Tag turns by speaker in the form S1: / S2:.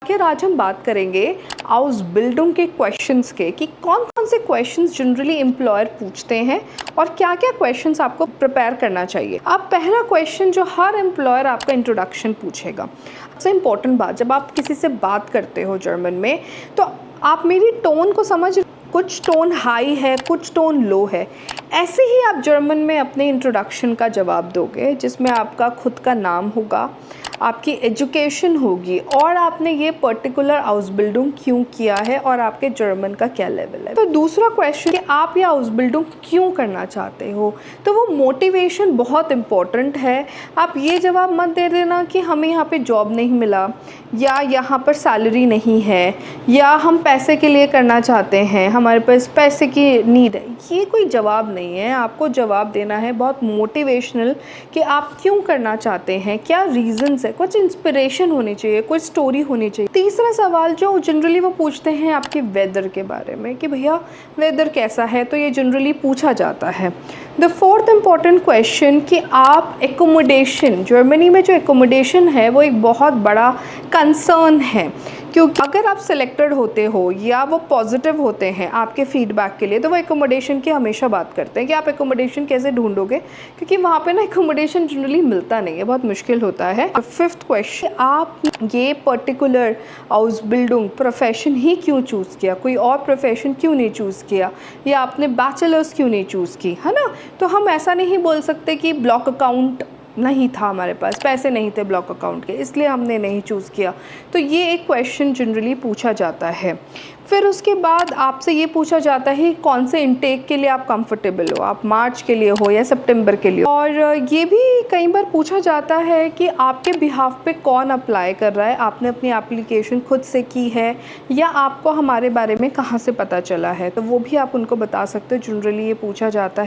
S1: आखिर आज हम बात करेंगे आउसबिल्डिंग के क्वेश्चंस के कि कौन कौन से क्वेश्चंस जनरली एम्प्लॉयर पूछते हैं और क्या क्या क्वेश्चंस आपको प्रिपेयर करना चाहिए। अब पहला क्वेश्चन जो हर एम्प्लॉयर आपका इंट्रोडक्शन पूछेगा, सबसे इम्पोर्टेंट बात, जब आप किसी से बात करते हो जर्मन में तो आप मेरी टोन को समझ, कुछ टोन हाई है, कुछ टोन लो है, ऐसे ही आप जर्मन में अपने इंट्रोडक्शन का जवाब दोगे जिसमें आपका खुद का नाम होगा, आपकी एजुकेशन होगी और आपने ये पर्टिकुलर आउसबिल्डिंग क्यों किया है और आपके जर्मन का क्या लेवल है। तो दूसरा क्वेश्चन कि आप ये आउसबिल्डिंग क्यों करना चाहते हो, तो वो मोटिवेशन बहुत इम्पॉर्टेंट है। आप ये जवाब मत दे देना कि हमें यहाँ पे जॉब नहीं मिला या यहाँ पर सैलरी नहीं है या हम पैसे के लिए करना चाहते हैं, हमारे पास पैसे की नीड है। ये कोई जवाब नहीं है। आपको जवाब देना है बहुत मोटिवेशनल कि आप क्यों करना चाहते हैं, क्या रीजंस है, कुछ इंस्पिरेशन होनी चाहिए, कोई स्टोरी होनी चाहिए। तीसरा सवाल जो जनरली वो पूछते हैं आपके वेदर के बारे में कि भैया वेदर कैसा है, तो ये जनरली पूछा जाता है। द फोर्थ इम्पॉर्टेंट क्वेश्चन कि आप एकोमोडेशन, जर्मनी में जो एकोमोडेशन है वो एक बहुत बड़ा कंसर्न है, क्योंकि अगर आप सिलेक्टेड होते हो या वो पॉजिटिव होते हैं आपके फीडबैक के लिए तो वो एकोमोडेशन की हमेशा बात करते हैं कि आप एकोमोडेशन कैसे ढूंढोगे, क्योंकि वहाँ पे ना एकोमोडेशन जनरली मिलता नहीं है, बहुत मुश्किल होता है। फिफ्थ क्वेश्चन, आप ये पर्टिकुलर आउसबिल्डिंग प्रोफेशन ही क्यों चूज़ किया, कोई और प्रोफेशन क्यों नहीं चूज़ किया, या आपने बैचलर्स क्यों नहीं चूज़ की, है ना। तो हम ऐसा नहीं बोल सकते कि ब्लॉक अकाउंट नहीं था, हमारे पास पैसे नहीं थे ब्लॉक अकाउंट के, इसलिए हमने नहीं चूज़ किया। तो ये एक क्वेश्चन जनरली पूछा जाता है। फिर उसके बाद आपसे ये पूछा जाता है कौन से इनटेक के लिए आप कंफर्टेबल हो, आप मार्च के लिए हो या सितंबर के लिए। और ये भी कई बार पूछा जाता है कि आपके बिहाफ पे कौन अप्लाई कर रहा है, आपने अपनी एप्लीकेशन खुद से की है या आपको हमारे बारे में कहाँ से पता चला है, तो वो भी आप उनको बता सकते हो। जनरली ये पूछा जाता है।